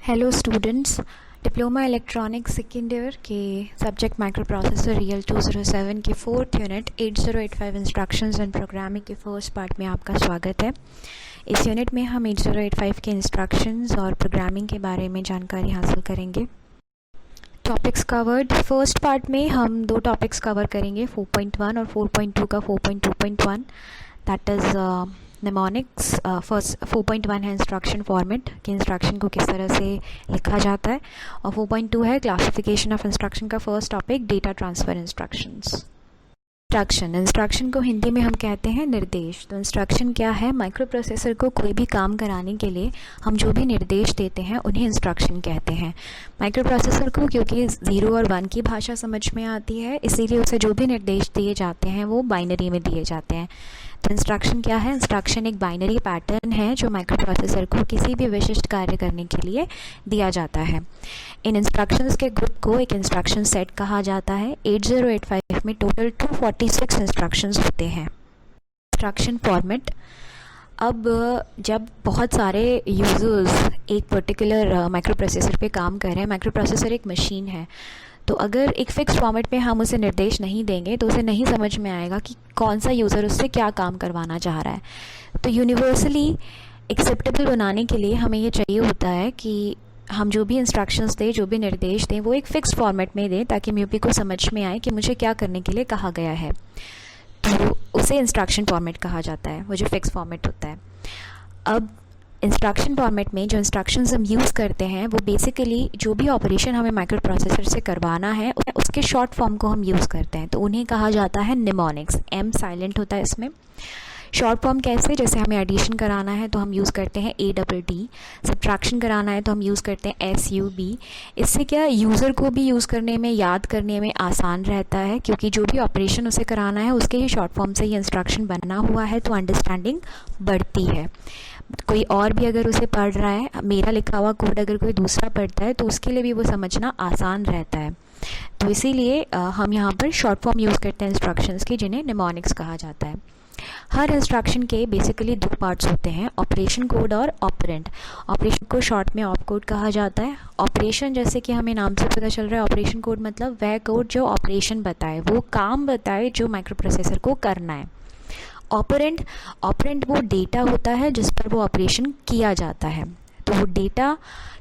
Hello students, diploma electronics second year के subject micro processor real 207 के fourth unit 8085 instructions and programming के first part में आपका स्वागत है। इस यूनिट में हम 8085 के इंस्ट्रक्शंस और प्रोग्रामिंग के बारे में जानकारी हासिल करेंगे। टॉपिक्स कवर्ड, फर्स्ट पार्ट में हम दो टॉपिक्स कवर करेंगे, 4.1 और 4.2 का 4.2.1, दैट इज़ निमोनिक्स। फर्स्ट 4.1 है इंस्ट्रक्शन फॉर्मेट कि इंस्ट्रक्शन को किस तरह से लिखा जाता है, और 4.2 है क्लासिफिकेशन ऑफ इंस्ट्रक्शन का first topic, data transfer instructions. Instruction को हिंदी में हम कहते हैं निर्देश। तो इंस्ट्रक्शन क्या है? माइक्रो प्रोसेसर को कोई भी काम कराने के लिए हम जो भी निर्देश देते हैं उन्हें इंस्ट्रक्शन कहते हैं। माइक्रो प्रोसेसर को क्योंकि 0 और 1 की भाषा समझ में आती है, इसीलिए उसे जो भी निर्देश दिए जाते हैं वो बाइनरी में दिए जाते हैं। तो इंस्ट्रक्शन क्या है? इंस्ट्रक्शन एक बाइनरी पैटर्न है जो माइक्रो प्रोसेसर को किसी भी विशिष्ट कार्य करने के लिए दिया जाता है। इन इंस्ट्रक्शंस के ग्रुप को एक इंस्ट्रक्शन सेट कहा जाता है। 8085 में टोटल 246 इंस्ट्रक्शंस होते हैं। इंस्ट्रक्शन फॉर्मेट, अब जब बहुत सारे यूज़र्स एक पर्टिकुलर माइक्रो प्रोसेसर पे काम कर रहे हैं, माइक्रो प्रोसेसर एक मशीन है, तो अगर एक फ़िक्स फॉर्मेट में हम उसे निर्देश नहीं देंगे तो उसे नहीं समझ में आएगा कि कौन सा यूज़र उससे क्या काम करवाना चाह रहा है। तो यूनिवर्सली एक्सेप्टेबल बनाने के लिए हमें ये चाहिए होता है कि हम जो भी इंस्ट्रक्शंस दें, जो भी निर्देश दें, वो एक फ़िक्स फॉर्मेट में दें ताकि म्यूपी को समझ में आए कि मुझे क्या करने के लिए कहा गया है। तो उसे इंस्ट्रक्शन फॉर्मेट कहा जाता है, वो जो फ़िक्स फॉर्मेट होता है। अब इंस्ट्रक्शन फॉर्मेट में जो इंस्ट्रक्शंस हम यूज़ करते हैं वो बेसिकली जो भी ऑपरेशन हमें माइक्रो प्रोसेसर से करवाना है उसके शॉर्ट फॉर्म को हम यूज़ करते हैं, तो उन्हें कहा जाता है निमोनिक्स। एम साइलेंट होता है इसमें। शॉर्ट फॉर्म कैसे? जैसे हमें एडिशन कराना है तो हम यूज़ करते हैं ADD, सब्ट्रैक्शन कराना है तो हम यूज़ करते हैं SUB। इससे क्या यूज़र को भी यूज़ करने में, याद करने में आसान रहता है, क्योंकि जो भी ऑपरेशन उसे कराना है उसके ही शॉर्ट फॉर्म से ही इंस्ट्रक्शन बना हुआ है, तो अंडरस्टैंडिंग बढ़ती है। कोई और भी अगर उसे पढ़ रहा है, मेरा लिखा हुआ कोड अगर कोई दूसरा पढ़ता है तो उसके लिए भी वो समझना आसान रहता है। तो इसीलिए हम यहाँ पर शॉर्ट फॉर्म यूज़ करते हैं इंस्ट्रक्शंस की, जिन्हें निमोनिक्स कहा जाता है। हर इंस्ट्रक्शन के बेसिकली दो पार्ट्स होते हैं, ऑपरेशन कोड और ऑपरेंड। ऑपरेशन को शॉर्ट में ऑप कोड कहा जाता है। ऑपरेशन, जैसे कि हमें नाम से पता चल रहा है, ऑपरेशन कोड मतलब वह कोड जो ऑपरेशन बताए, वो काम बताए जो माइक्रो प्रोसेसर को करना है। ऑपरेंड वो डेटा होता है जिस पर वो ऑपरेशन किया जाता है। तो वो डेटा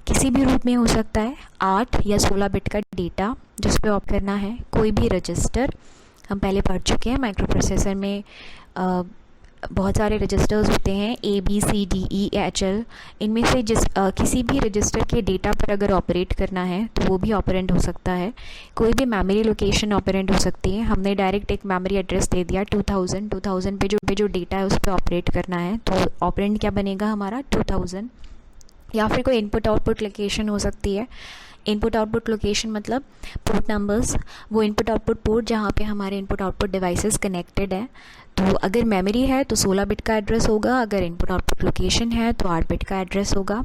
किसी भी रूप में हो सकता है, 8 या 16 बिट का डेटा जिस पे ऑप करना है। कोई भी रजिस्टर, हम पहले पढ़ चुके हैं माइक्रो प्रोसेसर में बहुत सारे रजिस्टर्स होते हैं, ABCDEHL। इनमें से किसी भी रजिस्टर के डेटा पर अगर ऑपरेट करना है तो वो भी ऑपरेंड हो सकता है। कोई भी मेमोरी लोकेशन ऑपरेंड हो सकती है। हमने डायरेक्ट एक मेमोरी एड्रेस दे दिया 2000 पे जो डेटा है उस पर ऑपरेट करना है, तो ऑपरेंड क्या बनेगा हमारा? 2000। या फिर कोई इनपुट आउटपुट लोकेशन हो सकती है। इनपुट आउटपुट लोकेशन मतलब पोर्ट नंबर्स, वो इनपुट आउटपुट पोर्ट जहाँ पे हमारे इनपुट आउटपुट डिवाइसेस कनेक्टेड है। तो अगर मेमोरी है तो 16 बिट का एड्रेस होगा, अगर इनपुट आउटपुट लोकेशन है तो 8 बिट का एड्रेस होगा।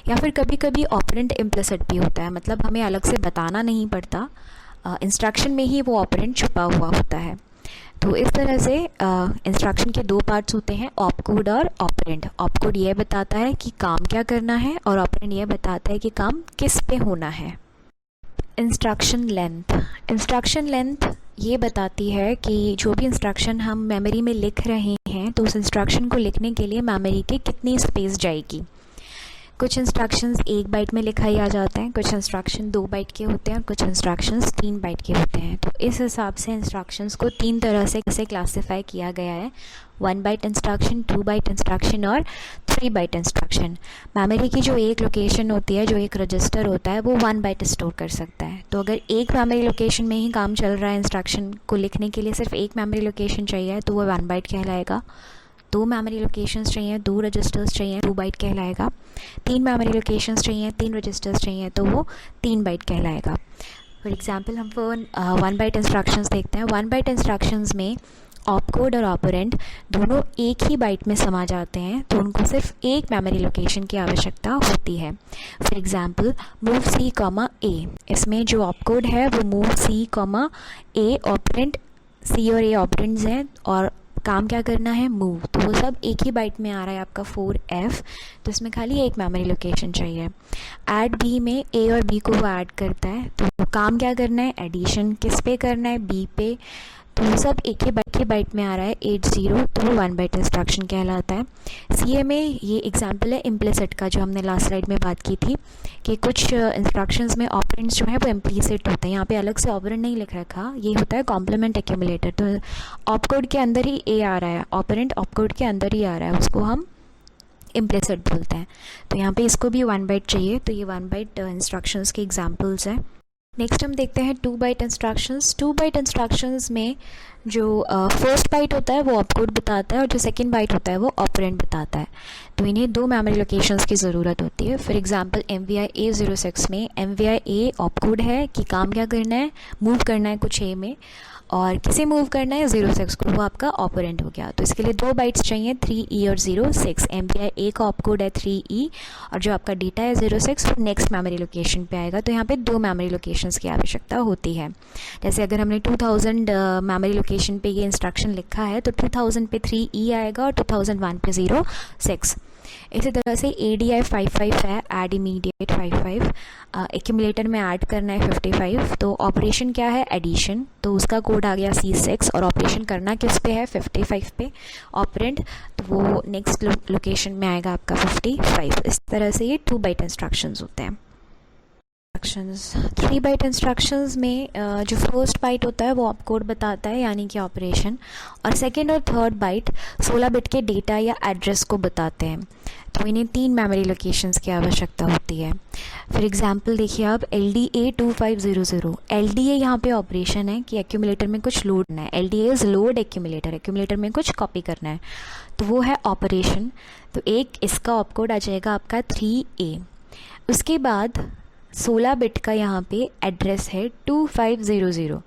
या फिर कभी कभी ऑपरेंड इम्प्लिसिट भी होता है, मतलब हमें अलग से बताना नहीं पड़ता, इंस्ट्रक्शन में ही वो ऑपरेंड छुपा हुआ होता है। तो इस तरह से इंस्ट्रक्शन के दो पार्ट्स होते हैं, ऑपकोड और ऑपरेंड। ऑपकोड ये बताता है कि काम क्या करना है, और ऑपरेंड ये बताता है कि काम किस पे होना है। इंस्ट्रक्शन लेंथ ये बताती है कि जो भी इंस्ट्रक्शन हम मेमोरी में लिख रहे हैं तो उस इंस्ट्रक्शन को लिखने के लिए मेमोरी की कितनी स्पेस जाएगी। कुछ इंस्ट्रक्शंस 1 बाइट में लिखाई आ जाते हैं, कुछ इंस्ट्रक्शन 2 बाइट के होते हैं, और कुछ इंस्ट्रक्शंस 3 बाइट के होते हैं। तो इस हिसाब से इंस्ट्रक्शंस को 3 तरह से क्लासिफाई किया गया है, 1 बाइट इंस्ट्रक्शन, 2 बाइट इंस्ट्रक्शन और 3 बाइट इंस्ट्रक्शन। मेमोरी की जो एक लोकेशन होती है, जो एक रजिस्टर होता है, वो 1 बाइट स्टोर कर सकता है। तो अगर एक मेमोरी लोकेशन में ही काम चल रहा है, इंस्ट्रक्शन को लिखने के लिए सिर्फ एक मेमोरी लोकेशन चाहिए तो वो 1 बाइट कहलाएगा। 2 मेमोरी लोकेशंस चाहिए, 2 रजिस्टर्स चाहिए, 2 बाइट कहलाएगा। 3 मेमोरी लोकेशंस चाहिए, 3 रजिस्टर्स चाहिए, तो वो 3 बाइट कहलाएगा। फॉर एग्जांपल हम 1 बाइट इंस्ट्रक्शंस देखते हैं। 1 बाइट इंस्ट्रक्शंस में ऑपकोड और ऑपरेंड दोनों एक ही बाइट में समा जाते हैं, तो उनको सिर्फ एक मेमोरी लोकेशन की आवश्यकता होती है। For example move C, A, इसमें जो ऑपकोड है वो move C, A, operand C और A ऑपरेंड्स हैं, और काम क्या करना है, मूव, तो वो सब एक ही बाइट में आ रहा है आपका 4F, तो इसमें खाली एक मेमोरी लोकेशन चाहिए। ऐड बी में ए और बी को वो ऐड करता है, तो काम क्या करना है, एडिशन किस पे करना है, बी पे, तो वो सब एक ही बाइट में आ रहा है 80, तो वो 1 बाइट इंस्ट्रक्शन कहलाता है। सीए में ये एग्जांपल है इम्प्लिसिट का, जो हमने लास्ट स्लाइड में बात की थी कि कुछ इंस्ट्रक्शंस में ऑपरेंड्स जो है वो इम्प्लिसिट होते हैं। यहाँ पे अलग से ऑपरेंड नहीं लिख रखा, ये होता है कॉम्प्लीमेंट एक्यूमुलेटर, तो ऑपकोड के अंदर ही ए आ रहा है, ऑपरेंड ऑपकोड के अंदर ही आ रहा है, उसको हम इम्प्लिसिट बोलते हैं। तो यहाँ पे इसको भी 1 बाइट चाहिए, तो ये 1 बाइट इंस्ट्रक्शंस के एग्जांपल्स हैं। नेक्स्ट हम देखते हैं 2 बाइट इंस्ट्रक्शंस। 2 बाइट इंस्ट्रक्शंस में जो फर्स्ट बाइट होता है वो ऑपकोड बताता है और जो सेकंड बाइट होता है वो ऑपरेंड बताता है, तो इन्हें 2 मेमोरी लोकेशंस की ज़रूरत होती है। फॉर एग्जांपल MVI A06 में MVI A ऑपकोड है कि काम क्या करना है, मूव करना है कुछ ए में, और किसे मूव करना है 06 को, वो आपका ऑपरेंड हो गया। तो इसके लिए 2 बाइट्स चाहिए, 3E और 06। MVI A का ऑपकोड है 3E और जो आपका डेटा है 06 वो नेक्स्ट मेमोरी लोकेशन पे आएगा, तो यहाँ पे 2 मेमोरी लोकेशंस की आवश्यकता होती है। जैसे अगर हमने 2000 मेमोरी लोकेशन पे ये इंस्ट्रक्शन लिखा है तो 2000 पे 3E आएगा और 2001 पे 06। इसी तरह से ADI 55 है, ऐड इमीडिएट 55, एक्यूमुलेटर में ऐड करना है 55, तो ऑपरेशन क्या है, एडिशन, तो उसका कोड आ गया C6 और ऑपरेशन करना किस पे है, 55 पे ऑपरेंड, तो वो नेक्स्ट लोकेशन में आएगा आपका 55। इस तरह से ये 2 बाइट इंस्ट्रक्शंस होते हैं। 3 बाइट इंस्ट्रक्शंस में जो फर्स्ट बाइट होता है वो ऑपकोड बताता है यानी कि ऑपरेशन, और सेकंड और थर्ड बाइट 16 बिट के डेटा या एड्रेस को बताते हैं, तो इन्हें 3 मेमोरी लोकेशंस की आवश्यकता होती है। फॉर एग्जांपल देखिए आप LDA 2500, LDA यहाँ पे ऑपरेशन है कि एक्यूमुलेटर में कुछ लोड करना है, LDA is load accumulator, accumulator में कुछ कॉपी करना है, तो वो है ऑपरेशन, तो एक इसका ऑपकोड आ जाएगा आपका 3A। उसके बाद 16 बिट का यहाँ पे एड्रेस है 2500,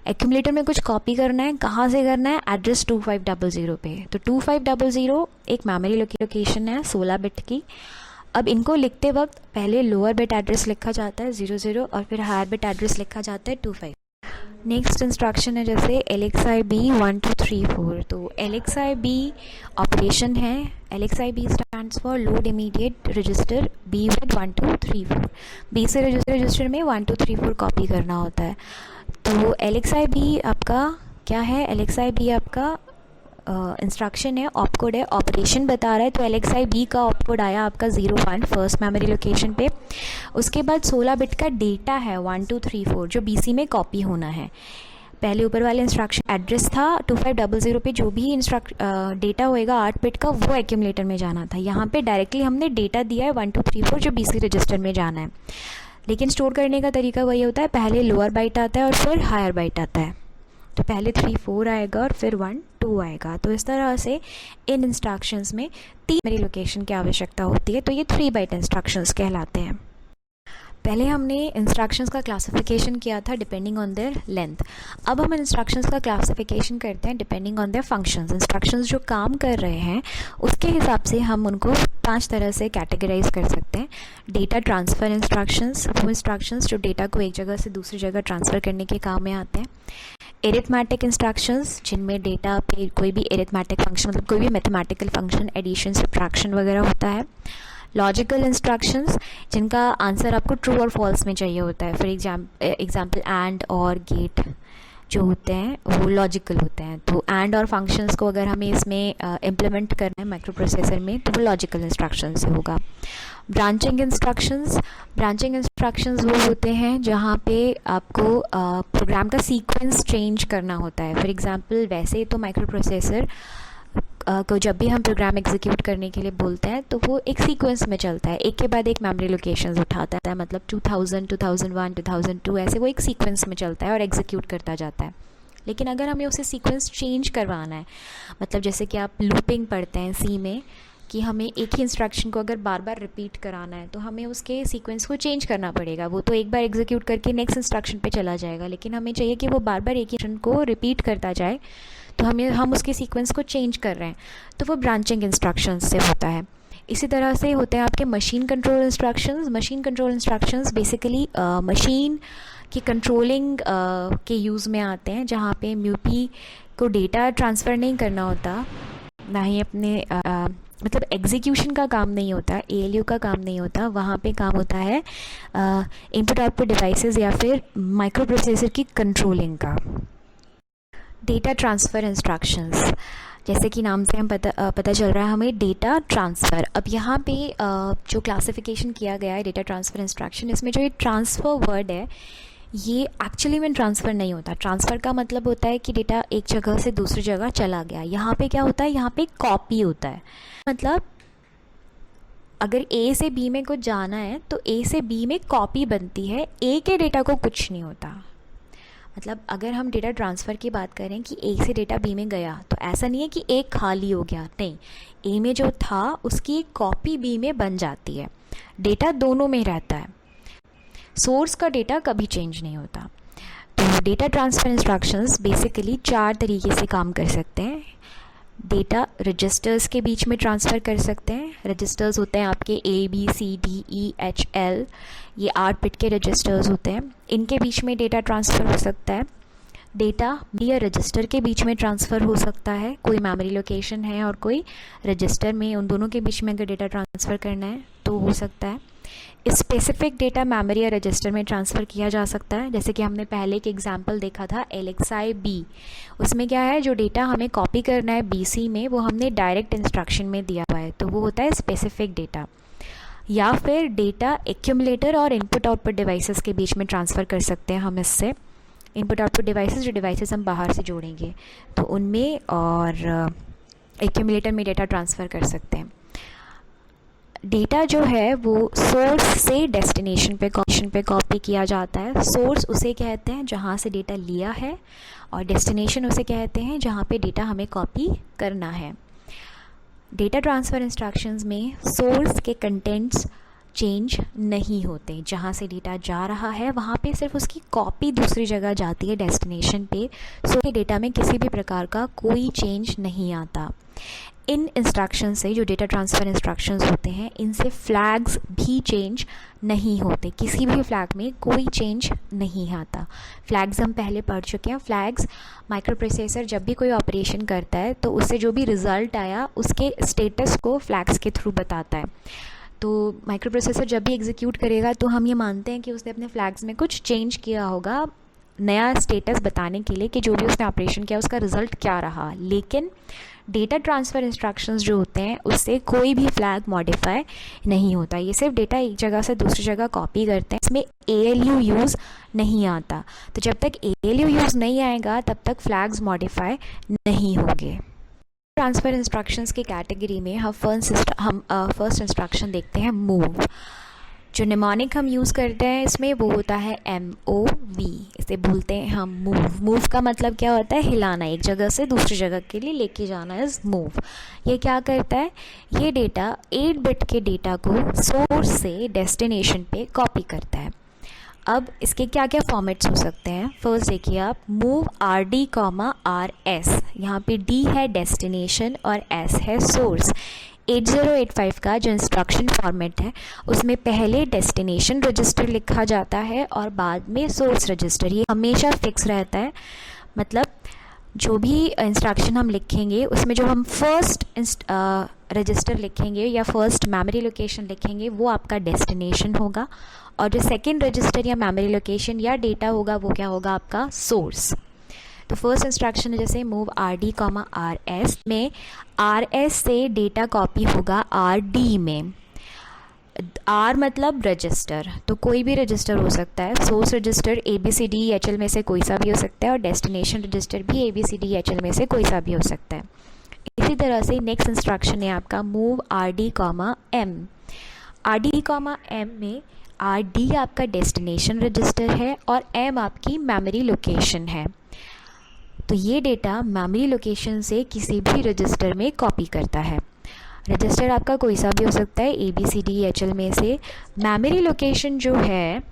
एक्यूमुलेटर में कुछ कॉपी करना है, कहाँ से करना है, एड्रेस 2500 पे, तो 2500 एक मेमोरी लोकेशन है 16 बिट की। अब इनको लिखते वक्त पहले लोअर बिट एड्रेस लिखा जाता है 00 और फिर हायर बिट एड्रेस लिखा जाता है 25। नेक्स्ट इंस्ट्रक्शन है जैसे LXIB 1234, तो LXIB ऑपरेशन है, LXIB stands for load immediate register B with 1234, B से रजिस्टर में 1234 कॉपी करना होता है। तो LXIB आपका क्या है, LXIB आपका इंस्ट्रक्शन है, ऑपकोड है, ऑपरेशन बता रहा है, तो LXIB का ऑपकोड आया आपका 01 फर्स्ट मेमोरी लोकेशन पे। उसके बाद 16 बिट का डेटा है 1234 जो BC में कॉपी होना है। पहले ऊपर वाले इंस्ट्रक्शन एड्रेस था 2500 पे, जो भी डेटा होएगा 8 बिट का वो एक्यूमुलेटर में जाना था, यहाँ पे डायरेक्टली हमने डेटा दिया है 1234 जो BC रजिस्टर में जाना है, लेकिन स्टोर करने का तरीका वही होता है, पहले लोअर बाइट आता है और फिर हायर बाइट आता है, तो पहले 3-4 आएगा और फिर 1-2 आएगा। तो इस तरह से इन इंस्ट्रक्शंस में 3 मेमोरी लोकेशन की आवश्यकता होती है, तो ये 3 बाइट इंस्ट्रक्शंस कहलाते हैं। पहले हमने इंस्ट्रक्शंस का क्लासिफिकेशन किया था डिपेंडिंग ऑन देयर लेंथ, अब हम इंस्ट्रक्शंस का क्लासिफिकेशन करते हैं depending on their functions. Instructions जो काम कर रहे हैं उसके हिसाब से हम उनको 5 तरह से कैटेगराइज कर सकते हैं। डेटा ट्रांसफ़र इंस्ट्रक्शंस, वो इंस्ट्रक्शंस जो डेटा को एक जगह से दूसरी जगह ट्रांसफ़र करने के काम में आते हैं। एरिथमेटिक इंस्ट्रक्शंस, जिनमें डेटा पे कोई भी एरिथमेटिक फंक्शन मतलब कोई भी मैथमेटिकल फंक्शन एडिशन सब्ट्रैक्शन वगैरह होता है। लॉजिकल इंस्ट्रक्शंस, जिनका आंसर आपको ट्रू और फॉल्स में चाहिए होता है, फॉर एग्जांपल एंड और गेट जो होते हैं वो लॉजिकल होते हैं, तो एंड और फंक्शंस को अगर हमें इसमें इम्प्लीमेंट करना है माइक्रो प्रोसेसर में तो वो लॉजिकल इंस्ट्रक्शन से होगा। ब्रांचिंग इंस्ट्रक्शंस, ब्रांचिंग इंस्ट्रक्शंस वो होते हैं जहाँ पे आपको प्रोग्राम का सीक्वेंस चेंज करना होता है। फॉर एग्जांपल वैसे तो माइक्रो प्रोसेसर को जब भी हम प्रोग्राम एग्जीक्यूट करने के लिए बोलते हैं तो वो एक सीक्वेंस में चलता है, एक के बाद एक मेमोरी लोकेशंस उठाता है, मतलब 2000, 2001, 2002 ऐसे वो एक सीक्वेंस में चलता है और एग्जीक्यूट करता जाता है। लेकिन अगर हमें उसे सीक्वेंस चेंज करवाना है, मतलब जैसे कि आप लूपिंग पढ़ते हैं सी में कि हमें एक ही इंस्ट्रक्शन को अगर बार बार रिपीट कराना है तो हमें उसके सीक्वेंस को चेंज करना पड़ेगा। वो तो एक बार एग्जीक्यूट करके नेक्स्ट इंस्ट्रक्शन पे चला जाएगा, लेकिन हमें चाहिए कि वो बार बार एक ही इंस्ट्रक्शन को रिपीट करता जाए, तो हम उसके सीक्वेंस को चेंज कर रहे हैं, तो वो ब्रांचिंग इंस्ट्रक्शंस से होता है। इसी तरह से होते हैं आपके machine control instructions. Machine control instructions basically machine की कंट्रोलिंग के यूज़ में आते हैं, जहाँ पे म्यूपी को डेटा ट्रांसफ़र नहीं करना होता, ना ही अपने मतलब एग्जीक्यूशन का काम नहीं होता, ALU का काम नहीं होता, वहाँ पे काम होता है इनपुट आउटपुट डिवाइसेस या फिर माइक्रो प्रोसेसर की कंट्रोलिंग का। डेटा ट्रांसफ़र इंस्ट्रक्शंस, जैसे कि नाम से हम पता चल रहा है हमें डेटा ट्रांसफ़र। अब यहाँ पे जो क्लासिफिकेशन किया गया है डेटा ट्रांसफ़र इंस्ट्रक्शन, इसमें जो ये ट्रांसफ़र वर्ड है ये एक्चुअली में ट्रांसफ़र नहीं होता। ट्रांसफ़र का मतलब होता है कि डेटा एक जगह से दूसरी जगह चला गया। यहाँ पे क्या होता है, यहाँ पे कॉपी होता है। मतलब अगर A से B में कुछ जाना है तो A से B में कॉपी बनती है, A के डेटा को कुछ नहीं होता। मतलब अगर हम डेटा ट्रांसफ़र की बात करें कि A से डेटा B में गया, तो ऐसा नहीं है कि A खाली हो गया, नहीं, A में जो था उसकी एक कॉपी B में बन जाती है। डेटा दोनों में रहता है, सोर्स का डेटा कभी चेंज नहीं होता। तो डेटा ट्रांसफ़र इंस्ट्रक्शंस बेसिकली 4 तरीके से काम कर सकते हैं। डेटा रजिस्टर्स के बीच में ट्रांसफ़र कर सकते हैं। रजिस्टर्स होते हैं आपके ABCDEHL, ये 8 बिट के रजिस्टर्स होते हैं, इनके बीच में डेटा ट्रांसफ़र हो सकता है। डेटा या रजिस्टर के बीच में ट्रांसफ़र हो सकता है, कोई मेमोरी लोकेशन है और कोई रजिस्टर में, उन दोनों के बीच में अगर डेटा ट्रांसफ़र करना है तो हो सकता है। स्पेसिफिक डेटा मेमोरी या रजिस्टर में ट्रांसफ़र किया जा सकता है, जैसे कि हमने पहले एक एग्जांपल देखा था LXI B। उसमें क्या है, जो डेटा हमें कॉपी करना है BC में वो हमने डायरेक्ट इंस्ट्रक्शन में दिया हुआ है, तो वो होता है स्पेसिफिक डेटा। या फिर डेटा एक्यूमुलेटर और इनपुट आउटपुट डिवाइसेस के बीच में ट्रांसफ़र कर सकते हैं हम इससे। इनपुट आउटपुट डिवाइसेस, जो डिवाइसेस हम बाहर से जोड़ेंगे तो उनमें, और एक्यूमुलेटर में डेटा ट्रांसफ़र कर सकते हैं। डेटा जो है वो सोर्स से डेस्टिनेशन पे कॉपी किया जाता है। सोर्स उसे कहते हैं जहाँ से डेटा लिया है, और डेस्टिनेशन उसे कहते हैं जहाँ पे डेटा हमें कॉपी करना है। डेटा ट्रांसफ़र इंस्ट्रक्शंस में सोर्स के कंटेंट्स चेंज नहीं होते। जहाँ से डेटा जा रहा है वहाँ पे सिर्फ उसकी कॉपी दूसरी जगह जाती है डेस्टिनेशन पे। सो डेटा में किसी भी प्रकार का कोई चेंज नहीं आता। इन इंस्ट्रक्शन से, जो डेटा ट्रांसफ़र इंस्ट्रक्शंस होते हैं, इनसे फ्लैग्स भी चेंज नहीं होते। किसी भी फ्लैग में कोई चेंज नहीं आता। फ्लैग्स हम पहले पढ़ चुके हैं। फ्लैग्स माइक्रो प्रोसेसर जब भी कोई ऑपरेशन करता है तो उससे जो भी रिज़ल्ट आया उसके स्टेटस को फ्लैग्स के थ्रू बताता है। तो माइक्रो प्रोसेसर जब भी एग्जीक्यूट करेगा तो हम ये मानते हैं कि उसने अपने फ्लैग्स में कुछ चेंज किया होगा, नया स्टेटस बताने के लिए कि जो भी उसने ऑपरेशन किया उसका रिज़ल्ट क्या रहा। लेकिन डेटा ट्रांसफ़र इंस्ट्रक्शंस जो होते हैं उससे कोई भी फ्लैग मॉडिफाई नहीं होता। ये सिर्फ डेटा एक जगह से दूसरी जगह कॉपी करते हैं। इसमें ALU यूज़ नहीं आता। तो जब तक ALU यूज़ नहीं आएगा तब तक फ्लैग्स मॉडिफाई नहीं होंगे। ट्रांसफ़र इंस्ट्रक्शंस की कैटेगरी में हम फर्स्ट इंस्ट्रक्शन देखते हैं मूव। जो निमोनिक हम यूज़ करते हैं इसमें वो होता है MOV, इसे बोलते हैं हम मूव। मूव का मतलब क्या होता है, हिलाना, एक जगह से दूसरी जगह के लिए लेके जाना इज़ मूव। ये क्या करता है, ये डेटा 8 बिट के डेटा को सोर्स से डेस्टिनेशन पे कॉपी करता है। अब इसके क्या क्या फॉर्मेट्स हो सकते हैं। फर्स्ट देखिए आप, मूव RD, RS। यहाँ पे D है डेस्टिनेशन और S है सोर्स। 8085 का जो इंस्ट्रक्शन फॉर्मेट है उसमें पहले डेस्टिनेशन रजिस्टर लिखा जाता है और बाद में सोर्स रजिस्टर। ये हमेशा फिक्स रहता है। मतलब जो भी इंस्ट्रक्शन हम लिखेंगे उसमें जो हम फर्स्ट रजिस्टर लिखेंगे या फर्स्ट मेमोरी लोकेशन लिखेंगे वो आपका डेस्टिनेशन होगा, और जो सेकेंड रजिस्टर या मेमोरी लोकेशन या डेटा होगा वो क्या होगा, आपका सोर्स। तो फर्स्ट इंस्ट्रक्शन है जैसे मूव RD, RS में RS से डेटा कॉपी होगा RD में। R मतलब रजिस्टर, तो कोई भी रजिस्टर हो सकता है। सोर्स रजिस्टर ABCDEHL में से कोई सा भी हो सकता है, और डेस्टिनेशन रजिस्टर भी ABCDEHL में से कोई सा भी हो सकता है। इसी तरह से नेक्स्ट इंस्ट्रक्शन है आपका move RD, M। RD, M में RD आपका डेस्टिनेशन रजिस्टर है और M आपकी मेमोरी लोकेशन है। तो ये डेटा मेमोरी लोकेशन से किसी भी रजिस्टर में कॉपी करता है। रजिस्टर आपका कोई सा भी हो सकता है ABCDEHL में से। मेमोरी लोकेशन जो है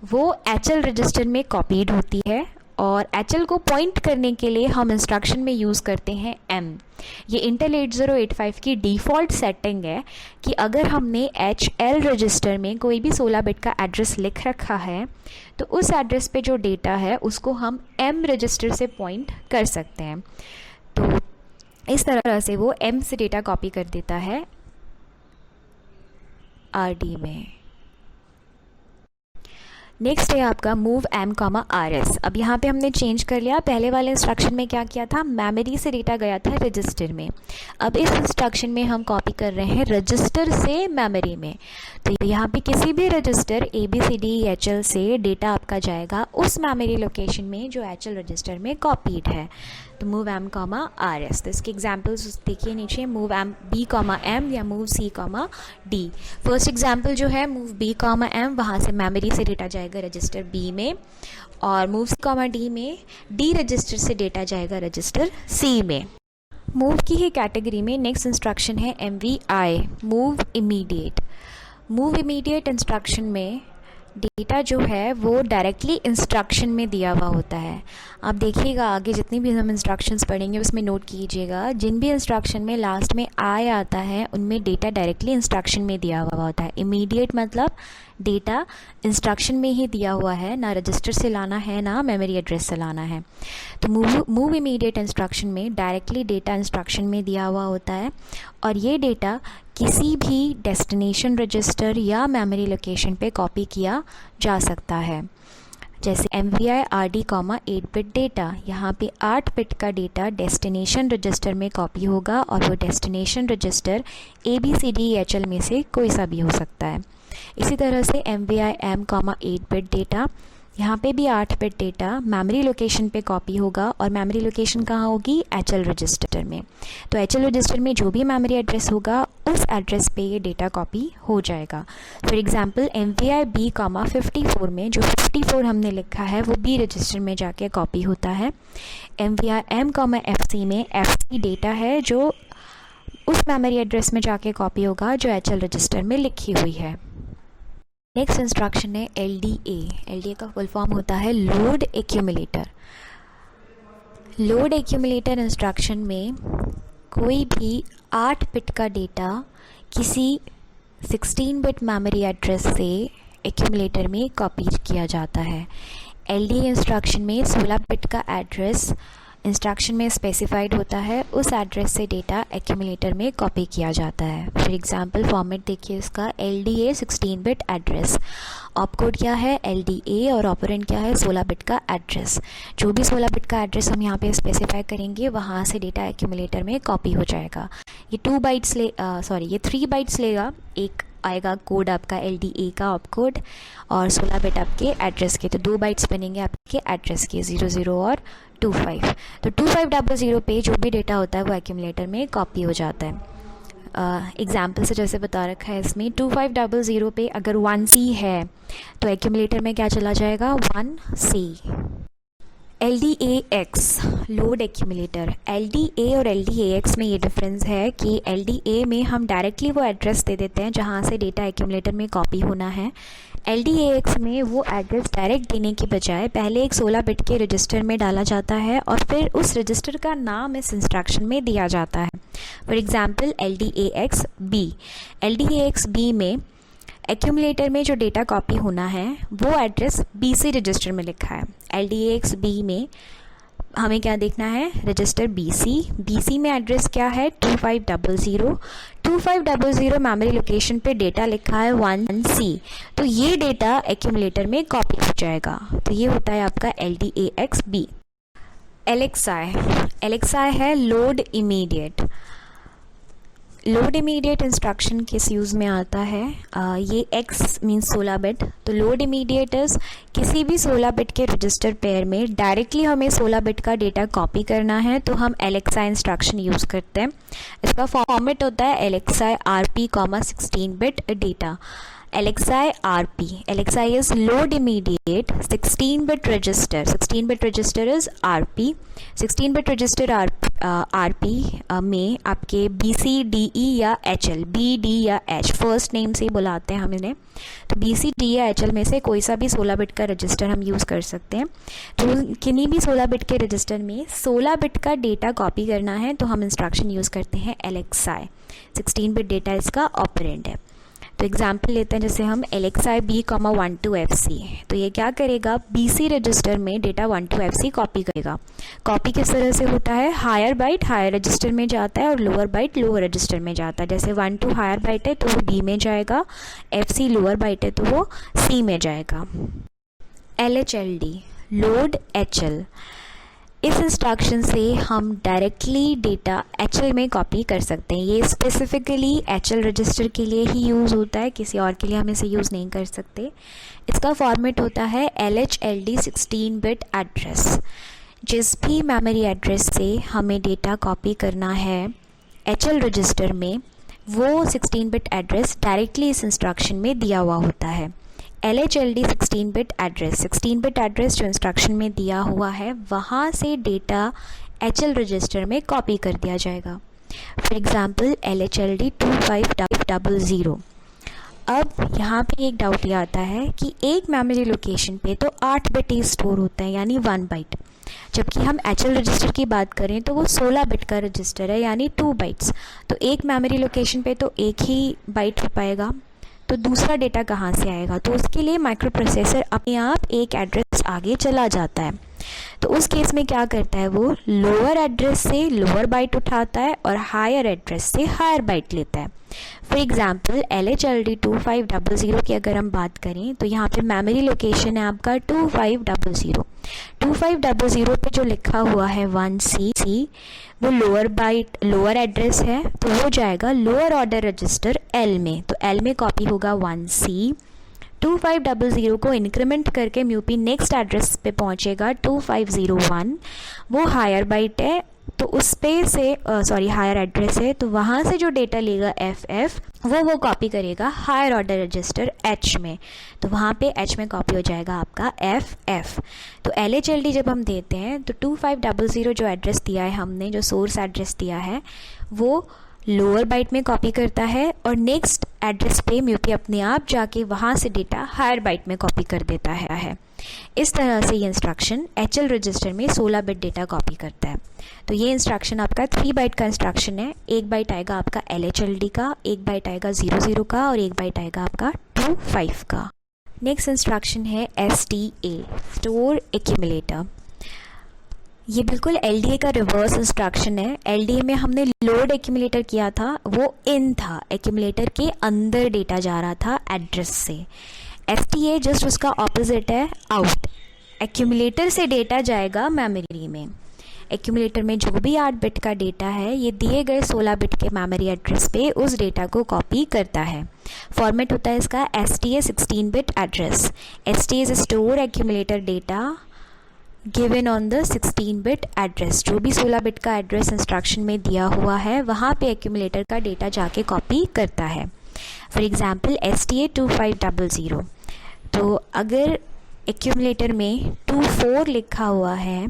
वो HL रजिस्टर में कॉपीड होती है और HL को पॉइंट करने के लिए हम इंस्ट्रक्शन में यूज़ करते हैं M। ये इंटेल 8085 की डिफ़ॉल्ट सेटिंग है कि अगर हमने HL रजिस्टर में कोई भी 16 बिट का एड्रेस लिख रखा है तो उस एड्रेस पे जो डेटा है उसको हम M रजिस्टर से पॉइंट कर सकते हैं। तो इस तरह से वो M से डेटा कॉपी कर देता है RD में। नेक्स्ट है आपका मूव M, RS। अब यहाँ पे हमने चेंज कर लिया। पहले वाले इंस्ट्रक्शन में क्या किया था, मेमोरी से डेटा गया था रजिस्टर में। अब इस इंस्ट्रक्शन में हम कॉपी कर रहे हैं रजिस्टर से मेमोरी में। तो यहाँ पे किसी भी रजिस्टर ABCDEHL से डेटा आपका जाएगा उस मेमोरी लोकेशन में जो HL रजिस्टर में कॉपीड है। तो मूव M, RS। तो इसके एग्जाम्पल्स देखिए नीचे, मूव B, M या move C, D। First example जो है मूव B, M, वहाँ से मेमोरी से डेटा जाएगा रजिस्टर B में, और मूव C, D में D रजिस्टर से डेटा जाएगा रजिस्टर C में। मूव की ही कैटेगरी में नेक्स्ट इंस्ट्रक्शन है MVI, move immediate. Move immediate instruction में डेटा जो है वो डायरेक्टली इंस्ट्रक्शन में दिया हुआ होता है। आप देखिएगा आगे जितनी भी हम इंस्ट्रक्शंस पढ़ेंगे उसमें नोट कीजिएगा, जिन भी इंस्ट्रक्शन में लास्ट में I आता है उनमें डेटा डायरेक्टली इंस्ट्रक्शन में दिया हुआ होता है। इमीडिएट मतलब डेटा इंस्ट्रक्शन में ही दिया हुआ है, ना रजिस्टर से लाना है ना मेमोरी एड्रेस से लाना है। तो मूव इमीडिएट इंस्ट्रक्शन में डायरेक्टली डेटा इंस्ट्रक्शन में दिया हुआ होता है, और ये डेटा किसी भी डेस्टिनेशन रजिस्टर या मेमोरी लोकेशन पे कॉपी किया जा सकता है। जैसे MVI RD, 8 बिट डेटा, यहाँ पे 8 बिट का डेटा डेस्टिनेशन रजिस्टर में कॉपी होगा, और वो डेस्टिनेशन रजिस्टर ABCDEHL में से कोई सा भी हो सकता है। इसी तरह से MVI M, 8 बिट डेटा, यहाँ पे भी 8 बिट डेटा मेमोरी लोकेशन पे कॉपी होगा, और मेमोरी लोकेशन कहाँ होगी, HL रजिस्टर में। तो HL रजिस्टर में जो भी मेमोरी एड्रेस होगा उस एड्रेस पे ये डेटा कॉपी हो जाएगा। फॉर एग्जांपल MVI B, 54 में जो 54 हमने लिखा है वो B रजिस्टर में जाके कॉपी होता है। MVI M, FC में FC डेटा है जो उस मेमोरी एड्रेस में जाके कॉपी होगा जो HL रजिस्टर में लिखी हुई है। नेक्स्ट इंस्ट्रक्शन है LDA। LDA का फुल फॉर्म होता है load accumulator. Load accumulator instruction में कोई भी 8 बिट का डेटा किसी 16 बिट मेमोरी एड्रेस से एक्यूमुलेटर में कॉपी किया जाता है। LDA इंस्ट्रक्शन में 16 बिट का एड्रेस इंस्ट्रक्शन में स्पेसिफाइड होता है, उस एड्रेस से डेटा एक्यूमुलेटर में कॉपी किया जाता है। फॉर एग्जांपल फॉर्मेट देखिए इसका, LDA 16 बिट एड्रेस, ऑपकोड क्या है LDA, और ऑपरेंड क्या है 16 बिट का एड्रेस। जो भी 16 बिट का एड्रेस हम यहाँ पे स्पेसिफाई करेंगे वहाँ से डेटा एक्यूमुलेटर में कॉपी हो जाएगा। ये 3 बाइट्स लेगा, एक आएगा कोड आपका LDA का ऑपकोड और 16 बिट आपके एड्रेस के, तो 2 बाइट्स बनेंगे आपके एड्रेस के 00 और 25। तो 2500 पे जो भी डेटा होता है वो एक्यूमुलेटर में कॉपी हो जाता है। एग्जाम्पल से जैसे बता रखा है इसमें, 2500 पे अगर 1C है तो एक्यूमुलेटर में क्या चला जाएगा 1C। LDAX load accumulator. LDA और LDAX में ये डिफरेंस है कि LDA में हम डायरेक्टली वो एड्रेस दे देते हैं जहाँ से डेटा एक्यूमुलेटर में कॉपी होना है। LDAX में वो एड्रेस डायरेक्ट देने की बजाय पहले एक 16 बिट के रजिस्टर में डाला जाता है और फिर उस रजिस्टर का नाम इस इंस्ट्रक्शन में दिया जाता है। For example LDAX B। LDAX B में एक्यूमुलेटर में जो डेटा कॉपी होना है वो एड्रेस BC रजिस्टर में लिखा है। LDAX B में हमें क्या देखना है, रजिस्टर BC में एड्रेस क्या है 2500 मेमोरी लोकेशन पे डेटा लिखा है 1C, तो ये डेटा एक्यूमुलेटर में कॉपी हो जाएगा। तो ये होता है आपका LDAX B। LXI है load immediate. Load immediate instruction किस यूज़ में आता है, ये X मीन्स 16 बिट, तो लोड इमीडिएट इज किसी भी 16 बिट के रजिस्टर पेयर में डायरेक्टली हमें 16 बिट का डेटा कॉपी करना है तो हम LXI इंस्ट्रक्शन यूज़ करते हैं। इसका फॉर्मेट होता है LXI RP, 16 bit data. LXI RP. LXI is load immediate 16-bit register. 16-bit register is RP. 16-bit register RP में आपके BC DE या HL, B D या H फर्स्ट नेम से बुलाते हैं हम इन्हें, तो BC D या HL में से कोई सा भी 16 बिट का रजिस्टर हम यूज़ कर सकते हैं। तो किन्हीं भी 16 बिट के रजिस्टर में 16 बिट का डेटा कॉपी करना है तो हम इंस्ट्रक्शन यूज़ करते हैं LXI। 16 बिट डेटा इसका ऑपरेंड है। तो एग्जाम्पल लेते हैं, जैसे हम LXI B, 1 to FC, तो ये क्या करेगा, BC रजिस्टर में डेटा 1 to FC कॉपी करेगा। कॉपी किस तरह से होता है, हायर बाइट हायर रजिस्टर में जाता है और लोअर बाइट लोअर रजिस्टर में जाता है। जैसे 1 to हायर बाइट है तो वो B में जाएगा, FC लोअर बाइट है तो वो C में जाएगा। LHLD, लोड HL, इस इंस्ट्रक्शन से हम डायरेक्टली डेटा HL में कॉपी कर सकते हैं। ये स्पेसिफिकली HL रजिस्टर के लिए ही यूज़ होता है, किसी और के लिए हम इसे यूज़ नहीं कर सकते। इसका फॉर्मेट होता है LHLD 16 बिट एड्रेस। जिस भी मेमोरी एड्रेस से हमें डेटा कॉपी करना है HL रजिस्टर में, वो 16 बिट एड्रेस डायरेक्टली इस इंस्ट्रक्शन में दिया हुआ होता है। LHLD 16 bit address, 16 bit address जो इंस्ट्रक्शन में दिया हुआ है वहाँ से डेटा HL रजिस्टर में कॉपी कर दिया जाएगा। For example LHLD 2500। अब यहाँ पे एक डाउट ये आता है कि एक मेमोरी लोकेशन पे तो 8 बिट ही स्टोर होता है यानी 1 बाइट, जबकि हम HL रजिस्टर की बात करें तो वो 16 बिट का रजिस्टर है यानी 2 बाइट्स। तो एक मेमोरी लोकेशन पे तो एक ही बाइट हो पाएगा, तो दूसरा डेटा कहाँ से आएगा, तो उसके लिए माइक्रो प्रोसेसर अपने आप एक एड्रेस आगे चला जाता है। तो उस केस में क्या करता है, वो लोअर एड्रेस से लोअर बाइट उठाता है और हायर एड्रेस से हायर बाइट लेता है। फॉर एग्जांपल LHLD 2500 की अगर हम बात करें तो यहाँ पे मेमोरी लोकेशन है आपका 2500। 2500 पे जो लिखा हुआ है 1C, वो लोअर एड्रेस है तो वो जाएगा लोअर ऑर्डर रजिस्टर L में, तो L में कॉपी होगा 1C। 2500 को इंक्रीमेंट करके म्यूपी नेक्स्ट एड्रेस पे पहुंचेगा 2501, वो हायर बाइट है तो उस पे से हायर एड्रेस है तो वहाँ से जो डेटा लेगा FF वो कॉपी करेगा हायर ऑर्डर रजिस्टर H में, तो वहाँ पे H में कॉपी हो जाएगा आपका FF। तो LHLD जब हम देते हैं तो 2500 जो एड्रेस दिया है हमने, जो सोर्स एड्रेस दिया है, वो लोअर बाइट में कॉपी करता है और नेक्स्ट एड्रेस पे म्यूपी अपने आप जाके वहाँ से डेटा हायर बाइट में कॉपी कर देता है। इस तरह से ये इंस्ट्रक्शन HL रजिस्टर में 16 बिट डेटा कॉपी करता है। तो ये इंस्ट्रक्शन आपका 3 बाइट का इंस्ट्रक्शन है। 1 बाइट आएगा आपका LHLD का, 1 बाइट आएगा 00 का और 1 बाइट आएगा आपका 25 का। नेक्स्ट इंस्ट्रक्शन है STA, स्टोर एक्यूमुलेटर। ये बिल्कुल LDA का रिवर्स इंस्ट्रक्शन है। LDA में हमने लोड एक्यूमुलेटर किया था, वो इन था, एक्यूमुलेटर के अंदर डेटा जा रहा था एड्रेस से। STA जस्ट उसका ऑपोजिट है, आउट। एक्यूमुलेटर से डेटा जाएगा मेमोरी में। एक्यूमुलेटर में जो भी 8 बिट का डेटा है ये दिए गए 16 बिट के मेमोरी एड्रेस पे उस डेटा को कॉपी करता है। फॉर्मेट होता है इसका STA 16 bit address. STA is store accumulator data given on the 16 bit address. जो भी 16 बिट का एड्रेस इंस्ट्रक्शन में दिया हुआ है वहाँ पे एक्यूमुलेटर का डेटा जाके कॉपी करता है। फॉर एग्जाम्पल STA 2500, तो अगर एक्यूमुलेटर में 24 लिखा हुआ है